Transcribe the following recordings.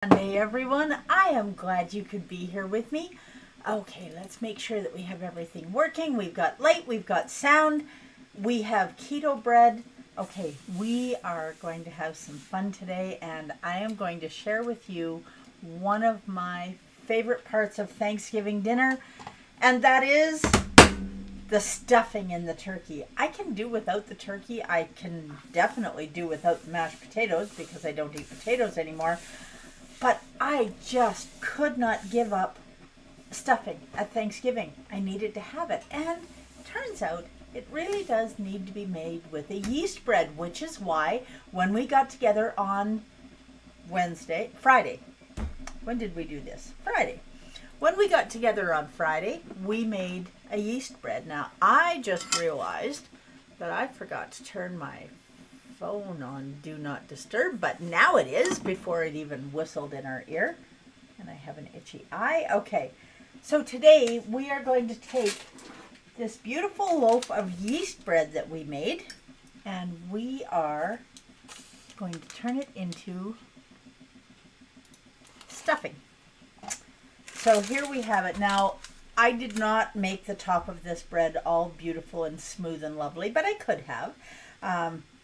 Sunday, everyone. I am glad you could be here with me. Okay, let's make sure that we have everything working. We've got light, we've got sound, we have keto bread. Okay, we are going to have some fun today, and I am going to share with you one of my favorite parts of Thanksgiving dinner, and that is the stuffing in the turkey. I can do without the turkey. I can definitely do without the mashed potatoes because I don't eat potatoes anymore. But I just could not give up stuffing at Thanksgiving. I needed to have it. And it turns out it really does need to be made with a yeast bread, which is why when we got together on Friday. When did we do this? Friday. When we got together on Friday, we made a yeast bread. Now, I just realized that I forgot to turn my phone on Do Not Disturb, but now it is before it even whistled in our ear. And I have an itchy eye. Okay, so today we are going to take this beautiful loaf of yeast bread that we made, and we are going to turn it into stuffing. So here we have it. Now, I did not make the top of this bread all beautiful and smooth and lovely, but I could have.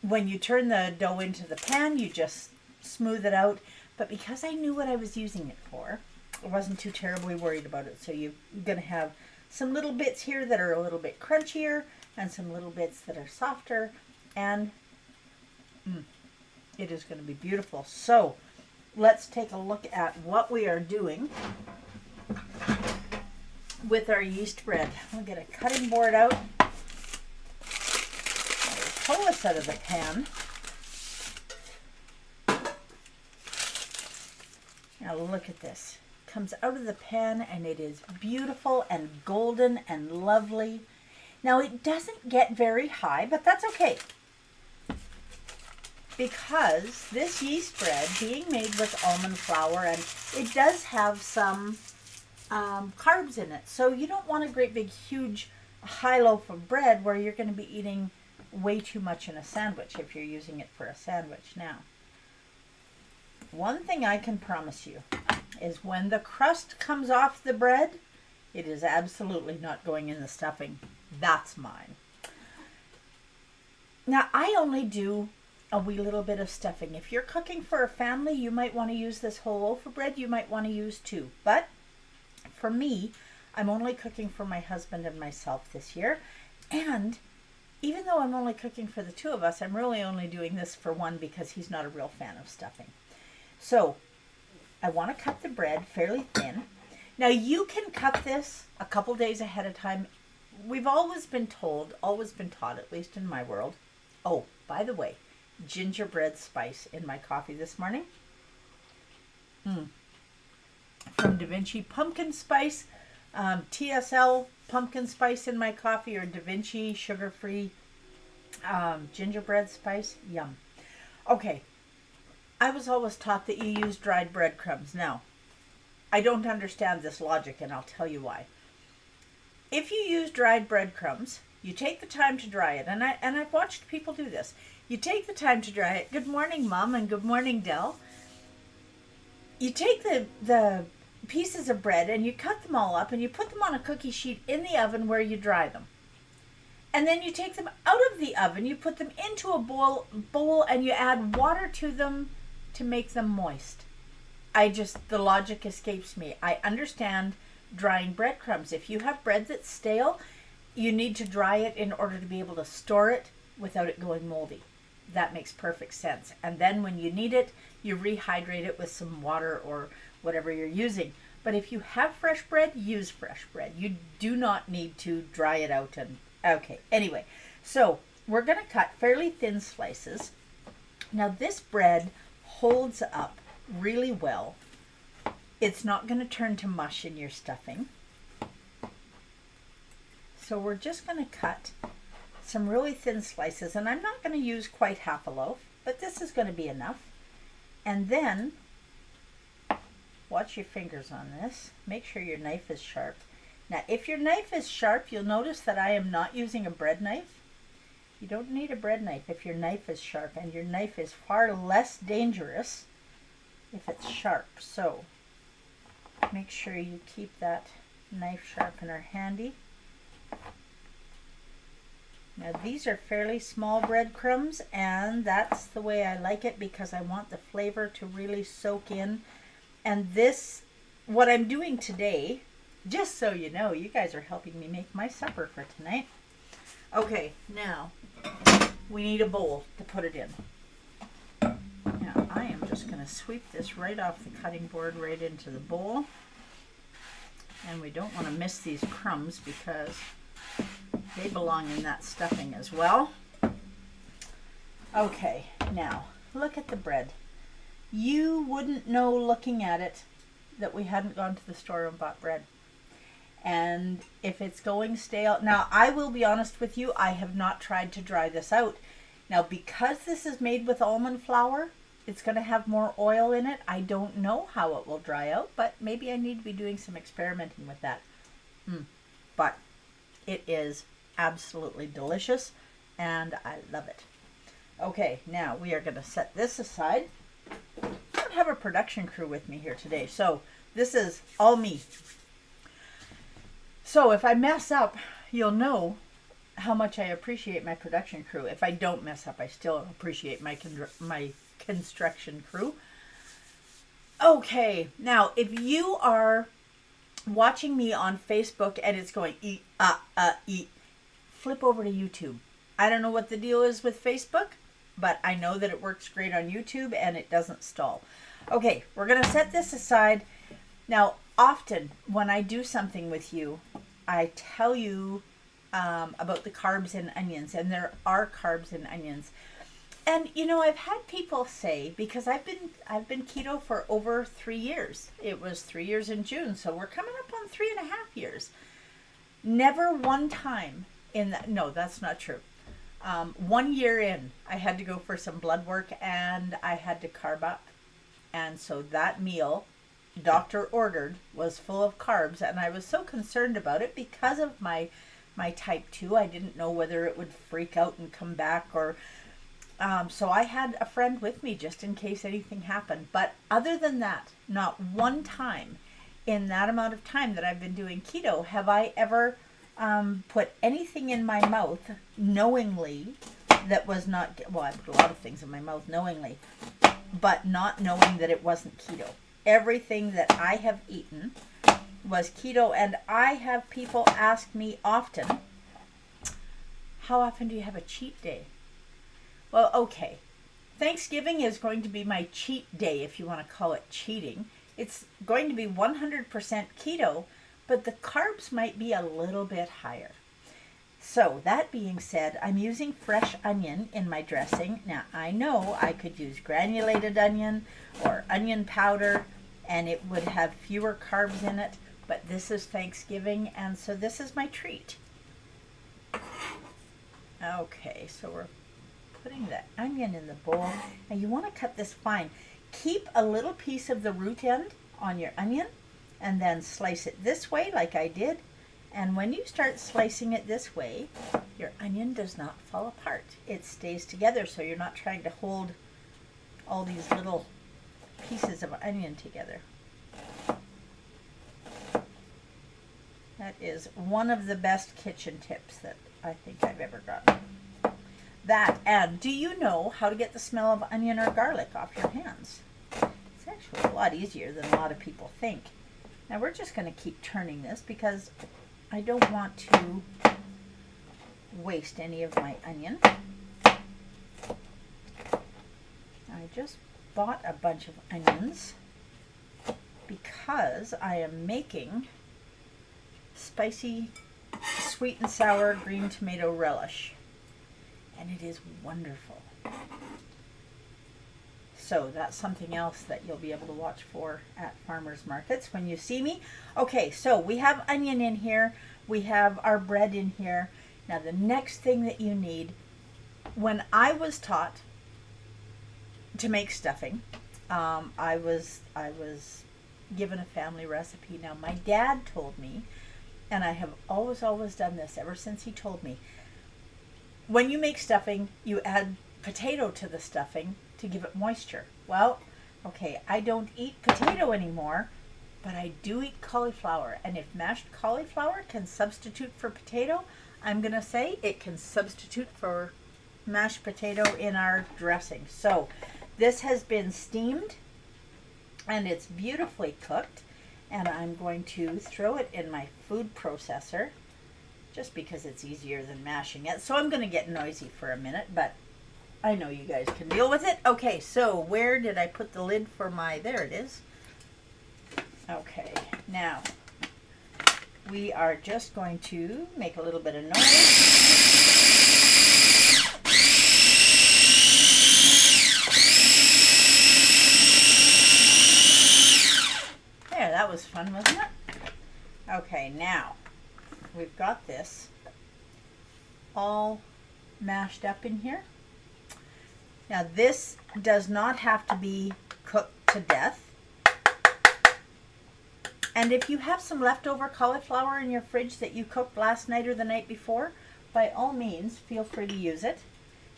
When you turn the dough into the pan, you just smooth it out. But because I knew what I was using it for, I wasn't too terribly worried about it. So you're going to have some little bits here that are a little bit crunchier and some little bits that are softer. And it is going to be beautiful. So let's take a look at what we are doing with our yeast bread. I'll get a cutting board out. Pull this out of the pan. Now look at this. It comes out of the pan and it is beautiful and golden and lovely. Now it doesn't get very high, but that's okay. Because this yeast bread being made with almond flour, and it does have some carbs in it. So you don't want a great big huge high loaf of bread where you're going to be eating way too much in a sandwich if you're using it for a sandwich. Now, one thing I can promise you is when the crust comes off the bread, it is absolutely not going in the stuffing. That's mine. Now, I only do a wee little bit of stuffing. If you're cooking for a family, you might want to use this whole loaf of bread. You might want to use two. But for me, I'm only cooking for my husband and myself this year. And even though I'm only cooking for the two of us, I'm really only doing this for one because he's not a real fan of stuffing. So I want to cut the bread fairly thin. Now you can cut this a couple days ahead of time. We've always been told, always been taught, at least in my world. Oh, by the way, gingerbread spice in my coffee this morning. From Da Vinci pumpkin spice, TSL pumpkin spice in my coffee, or Da Vinci sugar-free gingerbread spice. Yum. Okay, I was always taught that you use dried breadcrumbs. Now, I don't understand this logic, and I'll tell you why. If you use dried breadcrumbs, you take the time to dry it, and I've watched people do this. You take the time to dry it. Good morning, Mom, and good morning, Dell. You take the pieces of bread and you cut them all up and you put them on a cookie sheet in the oven where you dry them. And then you take them out of the oven, you put them into a bowl and you add water to them to make them moist. The logic escapes me. I understand drying breadcrumbs. If you have bread that's stale, you need to dry it in order to be able to store it without it going moldy. That makes perfect sense. And then when you need it, you rehydrate it with some water or whatever you're using. But if you have fresh bread, use fresh bread. You do not need to dry it out. Okay, anyway, so we're going to cut fairly thin slices. Now this bread holds up really well. It's not going to turn to mush in your stuffing. So we're just going to cut some really thin slices, and I'm not going to use quite half a loaf, but this is going to be enough. And then watch your fingers on this. Make sure your knife is sharp. Now, if your knife is sharp, you'll notice that I am not using a bread knife. You don't need a bread knife if your knife is sharp, and your knife is far less dangerous if it's sharp. So make sure you keep that knife sharpener handy. Now these are fairly small breadcrumbs, and that's the way I like it because I want the flavor to really soak in. And this, what I'm doing today, just so you know, you guys are helping me make my supper for tonight. Okay, now we need a bowl to put it in. Now I am just going to sweep this right off the cutting board right into the bowl. And we don't want to miss these crumbs because they belong in that stuffing as well. Okay, now look at the bread. You wouldn't know looking at it that we hadn't gone to the store and bought bread. And if it's going stale, now I will be honest with you, I have not tried to dry this out. Now because this is made with almond flour, it's going to have more oil in it. I don't know how it will dry out, but maybe I need to be doing some experimenting with that. But it is absolutely delicious and I love it. Okay, now we are going to set this aside. I don't have a production crew with me here today, so this is all me. So if I mess up, you'll know how much I appreciate my production crew. If I don't mess up, I still appreciate my construction crew. Okay, now if you are watching me on Facebook and it's going eat, flip over to YouTube. I don't know what the deal is with Facebook, but I know that it works great on YouTube and it doesn't stall. Okay, we're going to set this aside. Now, often when I do something with you, I tell you about the carbs in onions, and there are carbs in onions. And you know, I've had people say, because I've been keto for over 3 years. It was 3 years in June, so we're coming up on 3.5 years. Never one time in that, no, that's not true. 1 year in, I had to go for some blood work and I had to carb up. And so that meal, doctor ordered, was full of carbs, and I was so concerned about it because of my type 2. I didn't know whether it would freak out and come back, or so I had a friend with me just in case anything happened. But other than that, not one time in that amount of time that I've been doing keto have I ever put anything in my mouth knowingly that was not, well, I put a lot of things in my mouth knowingly, but not knowing that it wasn't keto. Everything that I have eaten was keto, and I have people ask me often, how often do you have a cheat day? Well, okay, Thanksgiving is going to be my cheat day, if you want to call it cheating. It's going to be 100% keto, but the carbs might be a little bit higher. So that being said, I'm using fresh onion in my dressing. Now I know I could use granulated onion or onion powder and it would have fewer carbs in it, but this is Thanksgiving and so this is my treat. Okay, so we're putting the onion in the bowl. Now you want to cut this fine. Keep a little piece of the root end on your onion and then slice it this way like I did. And when you start slicing it this way, your onion does not fall apart. It stays together, so you're not trying to hold all these little pieces of onion together. That is one of the best kitchen tips that I think I've ever gotten. That, and do you know how to get the smell of onion or garlic off your hands? It's actually a lot easier than a lot of people think. Now we're just going to keep turning this because I don't want to waste any of my onion. I just bought a bunch of onions because I am making spicy sweet and sour green tomato relish, and it is wonderful. So that's something else that you'll be able to watch for at farmers markets when you see me. Okay, so we have onion in here. We have our bread in here. Now the next thing that you need, when I was taught to make stuffing, I was given a family recipe. Now my dad told me, and I have always done this ever since he told me, when you make stuffing, you add potato to the stuffing to give it moisture. Well, Okay, I don't eat potato anymore, but I do eat cauliflower. And if mashed cauliflower can substitute for potato, I'm going to say it can substitute for mashed potato in our dressing. So this has been steamed and it's beautifully cooked. And I'm going to throw it in my food processor just because it's easier than mashing it. So I'm going to get noisy for a minute, but I know you guys can deal with it. Okay, so where did I put the lid for my, there it is. Okay, now we are just going to make a little bit of noise. There, that was fun, wasn't it? Okay, now we've got this all mashed up in here. Now this does not have to be cooked to death. And if you have some leftover cauliflower in your fridge that you cooked last night or the night before, by all means, feel free to use it.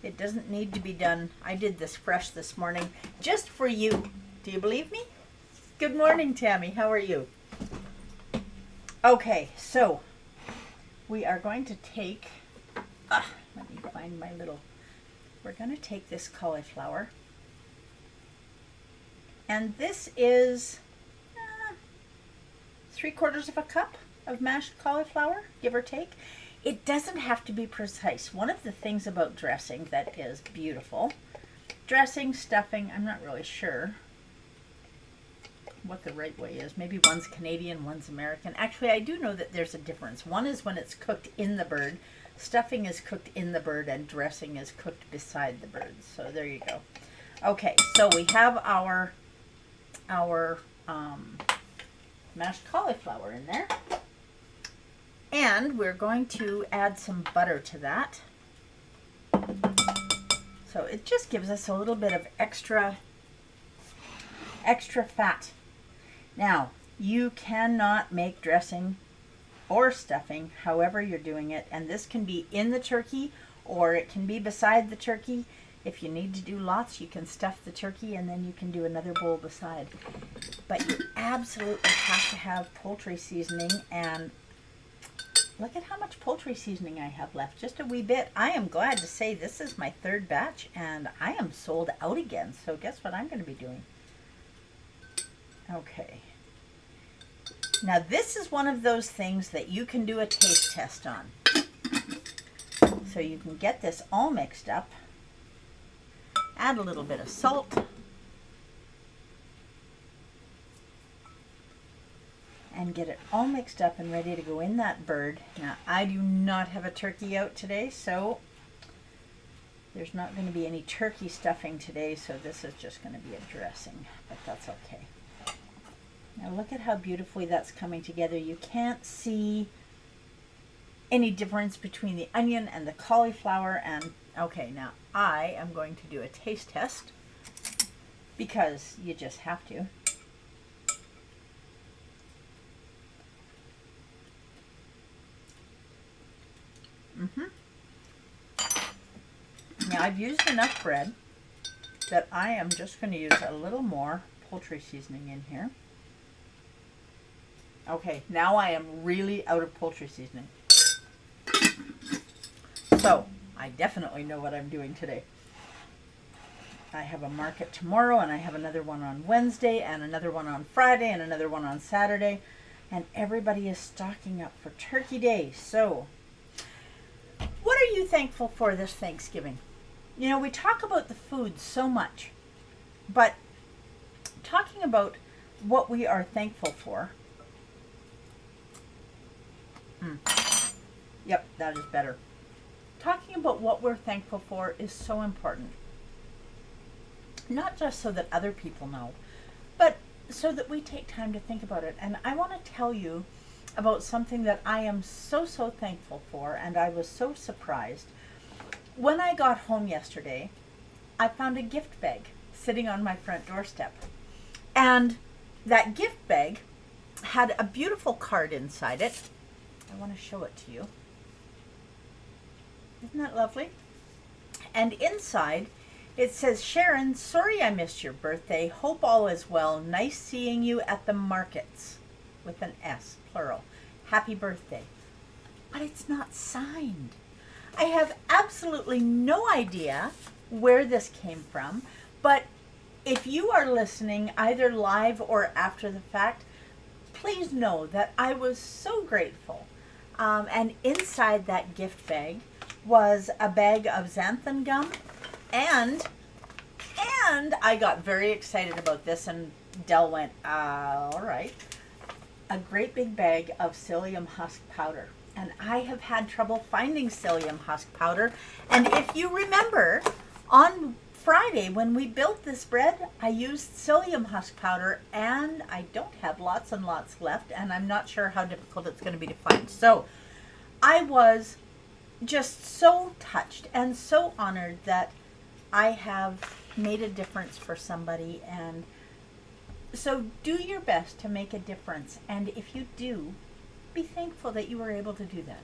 It doesn't need to be done. I did this fresh this morning just for you. Do you believe me? Good morning, Tammy. How are you? Okay, so we are going to take, let me find my little, we're going to take this cauliflower. And this is 3/4 of a cup of mashed cauliflower, give or take. It doesn't have to be precise. One of the things about dressing that is beautiful, dressing, stuffing, I'm not really sure what the right way is. Maybe one's Canadian, one's American. Actually, I do know that there's a difference. One is when it's cooked in the bird. Stuffing is cooked in the bird and dressing is cooked beside the bird. So there you go. Okay, so we have our mashed cauliflower in there. And we're going to add some butter to that. So it just gives us a little bit of extra fat. Now, you cannot make dressing or stuffing however you're doing it, and this can be in the turkey or it can be beside the turkey. If you need to do lots, you can stuff the turkey and then you can do another bowl beside. But you absolutely have to have poultry seasoning, and look at how much poultry seasoning I have left, just a wee bit. I am glad to say this is my 3rd batch and I am sold out again, so guess what I'm going to be doing? Okay. Now this is one of those things that you can do a taste test on. So you can get this all mixed up, add a little bit of salt, and get it all mixed up and ready to go in that bird. Now I do not have a turkey out today, so there's not going to be any turkey stuffing today, so this is just going to be a dressing, but that's okay. Now look at how beautifully that's coming together. You can't see any difference between the onion and the cauliflower. And okay, now I am going to do a taste test because you just have to. Now I've used enough bread that I am just going to use a little more poultry seasoning in here. Okay, now I am really out of poultry seasoning. So, I definitely know what I'm doing today. I have a market tomorrow, and I have another one on Wednesday, and another one on Friday, and another one on Saturday. And everybody is stocking up for Turkey Day. So, what are you thankful for this Thanksgiving? You know, we talk about the food so much, but talking about what we are thankful for. Yep, that is better. Talking about what we're thankful for is so important. Not just so that other people know, but so that we take time to think about it. And I want to tell you about something that I am so thankful for, and I was so surprised. When I got home yesterday, I found a gift bag sitting on my front doorstep. And that gift bag had a beautiful card inside it. I want to show it to you. Isn't that lovely? And inside It says, Sharon, sorry I missed your birthday. Hope all is well. Nice seeing you at the markets. With an S, plural. Happy birthday. But it's not signed. I have absolutely no idea where this came from, but if you are listening either live or after the fact, please know that I was so grateful. And inside that gift bag was a bag of xanthan gum, and I got very excited about this, and Del went, all right, a great big bag of psyllium husk powder. And I have had trouble finding psyllium husk powder. And if you remember, on Friday when we built this bread, I used psyllium husk powder, and I don't have lots and lots left, and I'm not sure how difficult it's going to be to find. So I was just so touched and so honored that I have made a difference for somebody. And so do your best to make a difference. And if you do, be thankful that you were able to do that.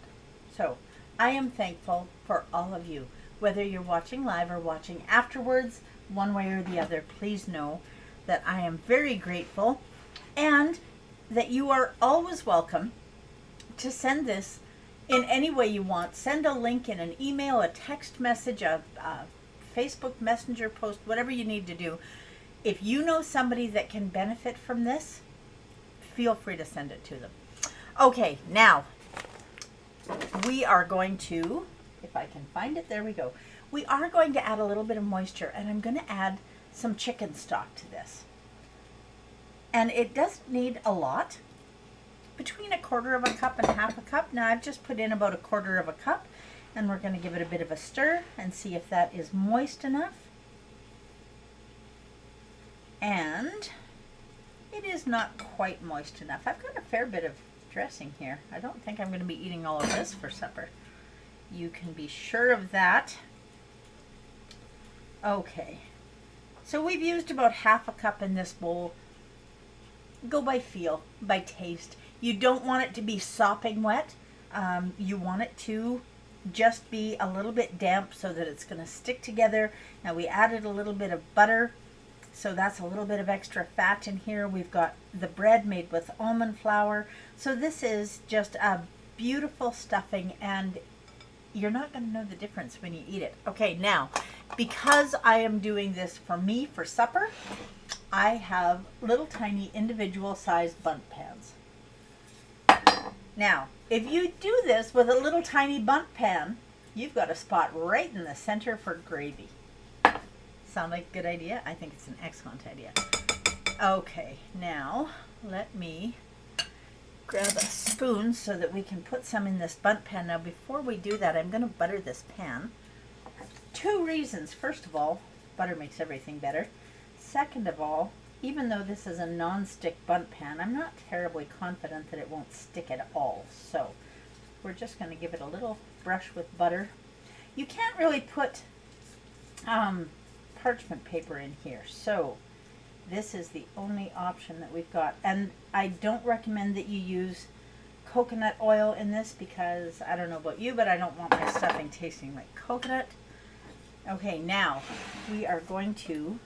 So I am thankful for all of you, whether you're watching live or watching afterwards, one way or the other. Please know that I am very grateful, and that you are always welcome to send this in any way you want. Send a link in an email, a text message, a Facebook Messenger post, whatever you need to do. If you know somebody that can benefit from this, feel free to send it to them. Okay, now we are going to, if I can find it, there we go. We are going to add a little bit of moisture, and I'm going to add some chicken stock to this. And it doesn't need a lot, between 1/4 of a cup and 1/2 a cup. Now I've just put in about 1/4 of a cup, and we're going to give it a bit of a stir and see if that is moist enough. And it is not quite moist enough. I've got a fair bit of dressing here. I don't think I'm going to be eating all of this for supper. You can be sure of that. Okay, so we've used about 1/2 a cup in this bowl. Go by feel, by taste. You don't want it to be sopping wet. You want it to just be a little bit damp so that it's going to stick together. Now we added a little bit of butter, so that's a little bit of extra fat in here. We've got the bread made with almond flour. So this is just a beautiful stuffing, and you're not going to know the difference when you eat it. Okay, now, because I am doing this for me for supper, I have little tiny individual sized bundt pans. Now, if you do this with a little tiny bundt pan, you've got a spot right in the center for gravy. Sound like a good idea? I think it's an excellent idea. Okay, now let me grab a spoon so that we can put some in this bundt pan. Now before we do that, I'm going to butter this pan. 2 reasons. First of all, butter makes everything better. Second of all, even though this is a non-stick bundt pan, I'm not terribly confident that it won't stick at all. So we're just going to give it a little brush with butter. You can't really put parchment paper in here, so this is the only option that we've got. And I don't recommend that you use coconut oil in this, because I don't know about you, but I don't want my stuffing tasting like coconut. Okay, now we are going to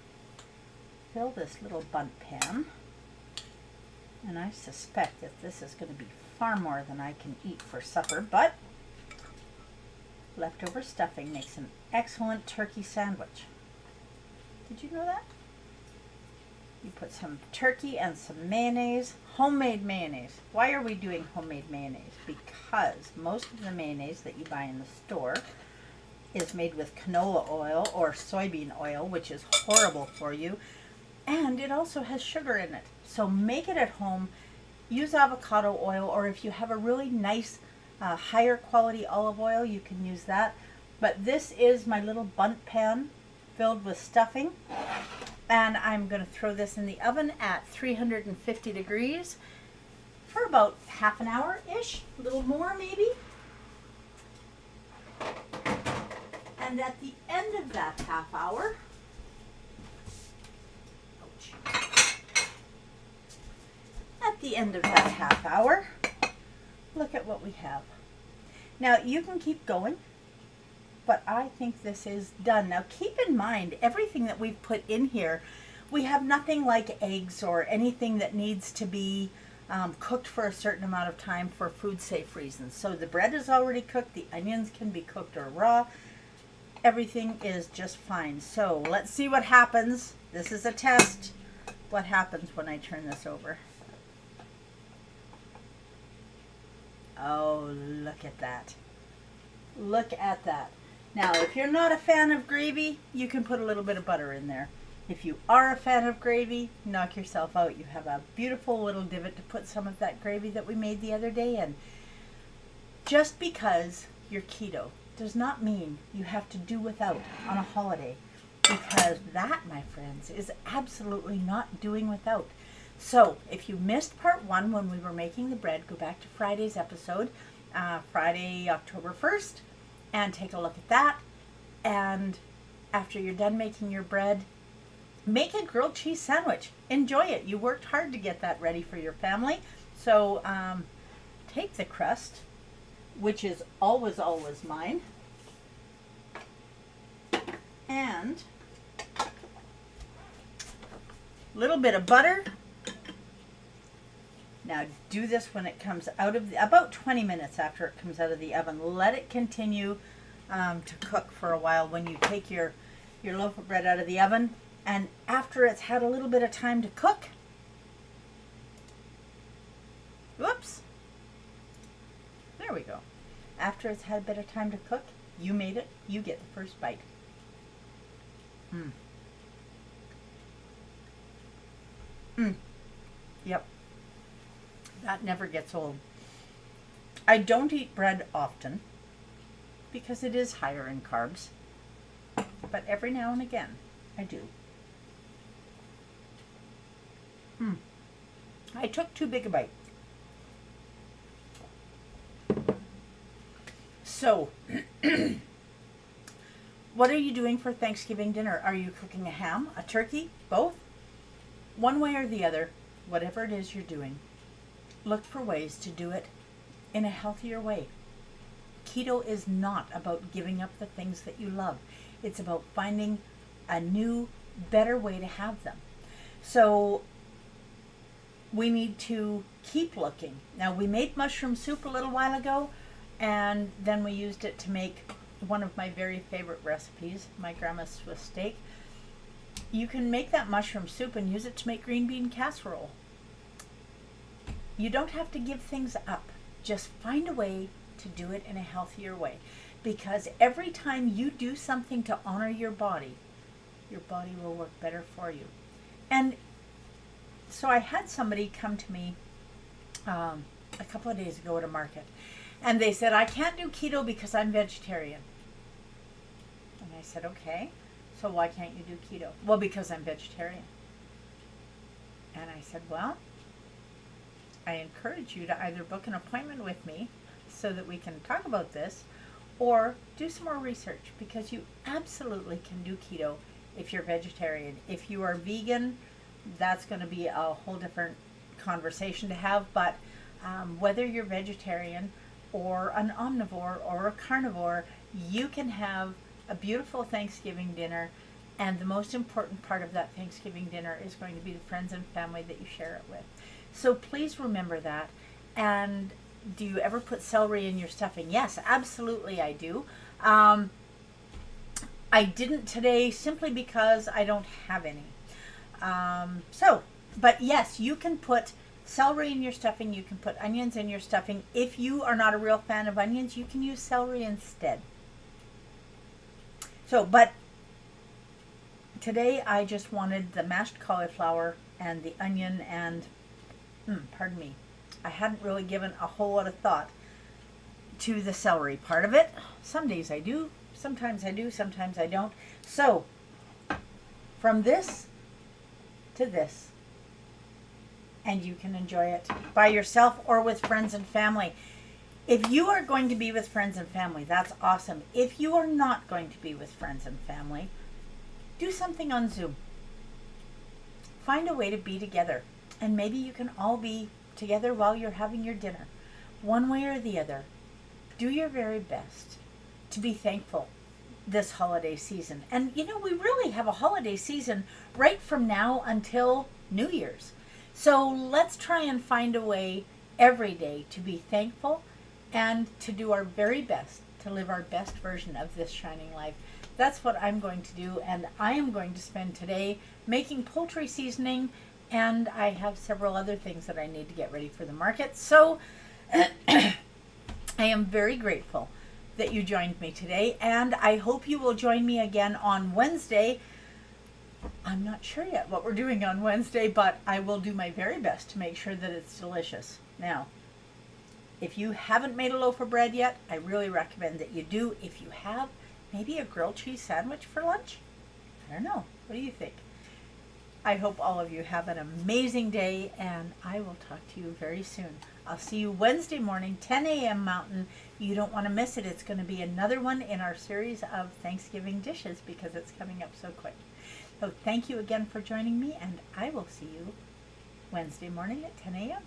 fill this little bundt pan, and I suspect that this is going to be far more than I can eat for supper, but leftover stuffing makes an excellent turkey sandwich. Did you know that? You put some turkey and some mayonnaise, homemade mayonnaise. Why are we doing homemade mayonnaise? Because most of the mayonnaise that you buy in the store is made with canola oil or soybean oil, which is horrible for you. And it also has sugar in it. So make it at home. Use avocado oil, or if you have a really nice higher quality olive oil, you can use that. But this is my little bundt pan filled with stuffing. And I'm going to throw this in the oven at 350 degrees for about half an hour-ish, a little more maybe. And at the end of that half hour, at the end of that half hour, look at what we have. Now you can keep going, but I think this is done. Now keep in mind, everything that we've put in here, we have nothing like eggs or anything that needs to be cooked for a certain amount of time for food safe reasons. So the bread is already cooked, the onions can be cooked or raw. Everything is just fine. So let's see what happens. This is a test. What happens when I turn this over? Oh, look at that. Look at that. Now, if you're not a fan of gravy, you can put a little bit of butter in there. If you are a fan of gravy, knock yourself out. You have a beautiful little divot to put some of that gravy that we made the other day in. Just because you're keto does not mean you have to do without on a holiday, because that, my friends, is absolutely not doing without. So if you missed part 1 when we were making the bread, go back to Friday's episode, Friday, October 1st, and take a look at that. And after you're done making your bread, make a grilled cheese sandwich. Enjoy it. You worked hard to get that ready for your family. So take the crust, which is always, always mine, and a little bit of butter. Now do this when it comes out of about 20 minutes after it comes out of the oven. Let it continue to cook for a while when you take your loaf of bread out of the oven. And after it's had a little bit of time to cook, whoops, there we go. After it's had a bit of time to cook, you made it, you get the first bite. Yep. That never gets old. I don't eat bread often because it is higher in carbs, but every now and again I do. I took too big a bite. So, what are you doing for Thanksgiving dinner? Are you cooking a ham, a turkey, both? One way or the other, whatever it is you're doing, look for ways to do it in a healthier way. Keto is not about giving up the things that you love. It's about finding a new, better way to have them. So we need to keep looking. Now, we made mushroom soup a little while ago, and then we used it to make one of my very favorite recipes, my grandma's Swiss steak. You can make that mushroom soup and use it to make green bean casserole. You don't have to give things up. Just find a way to do it in a healthier way. Because every time you do something to honor your body will work better for you. And so I had somebody come to me a couple of days ago at a market, and they said, I can't do keto because I'm vegetarian. And I said, okay, so why can't you do keto? Well, because I'm vegetarian. And I said, well, I encourage you to either book an appointment with me so that we can talk about this, or do some more research, because you absolutely can do keto if you're vegetarian. If you are vegan, that's going to be a whole different conversation to have, but whether you're vegetarian or an omnivore or a carnivore, you can have a beautiful Thanksgiving dinner, and the most important part of that Thanksgiving dinner is going to be the friends and family that you share it with. So please remember that. And do you ever put celery in your stuffing? Yes, absolutely I do. I didn't today simply because I don't have any. But yes, you can put celery in your stuffing. You can put onions in your stuffing. If you are not a real fan of onions, you can use celery instead. So, but today I just wanted the mashed cauliflower and the onion and, pardon me, I hadn't really given a whole lot of thought to the celery part of it. Some days I do, sometimes I don't. So, from this to this, and you can enjoy it by yourself or with friends and family. If you are going to be with friends and family, that's awesome. If you are not going to be with friends and family, do something on Zoom. Find a way to be together, and maybe you can all be together while you're having your dinner. One way or the other, do your very best to be thankful this holiday season. And you know, we really have a holiday season right from now until New Year's. So let's try and find a way every day to be thankful and to do our very best to live our best version of this shining life. That's what I'm going to do, and I am going to spend today making poultry seasoning, and I have several other things that I need to get ready for the market. So I am very grateful that you joined me today, and I hope you will join me again on Wednesday. I'm not sure yet what we're doing on Wednesday, but I will do my very best to make sure that it's delicious. Now, if you haven't made a loaf of bread yet, I really recommend that you do. If you have, maybe a grilled cheese sandwich for lunch? I don't know. What do you think? I hope all of you have an amazing day, and I will talk to you very soon. I'll see you Wednesday morning, 10 a.m. Mountain. You don't want to miss it. It's going to be another one in our series of Thanksgiving dishes because it's coming up so quick. So thank you again for joining me, and I will see you Wednesday morning at 10 a.m.